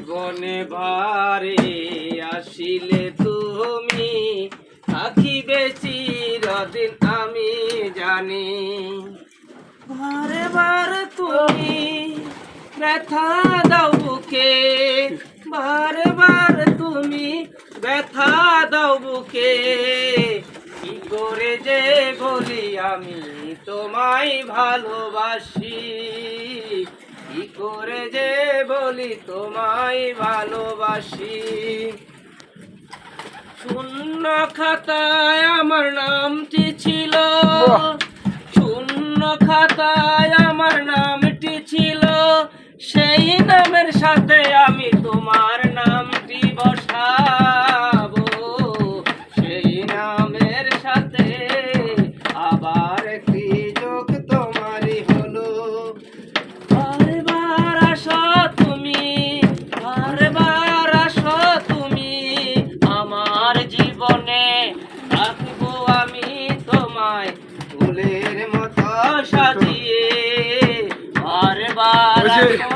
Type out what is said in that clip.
জীবনে ভারে আসিলে তুমি থাকিবে চিরদিন আমি জানি। বারে বারে তুমি ব্যথা দাও বুকে, বারে বারে তুমি ব্যথা দাও বুকে। কি করে যে বলি আমি তোমায় ভালোবাসি, কি করে যে বলি তোমায় ভালোবাসি। শূন্য খাতায় আমার নামটি ছিল, শূন্য খাতায় আমার নামটি ছিল, সেই নামের সাথে আমি তোমার নামটি বসাবো, সেই নামের সাথে আবার একটি যোগ তোমারই হলো। বারবার আসো তুমি, বারবার আসো তুমি আমার জীবনে, রাখবো আমি তোমায় ফুলের মতো সাজিয়ে। বারবার আসো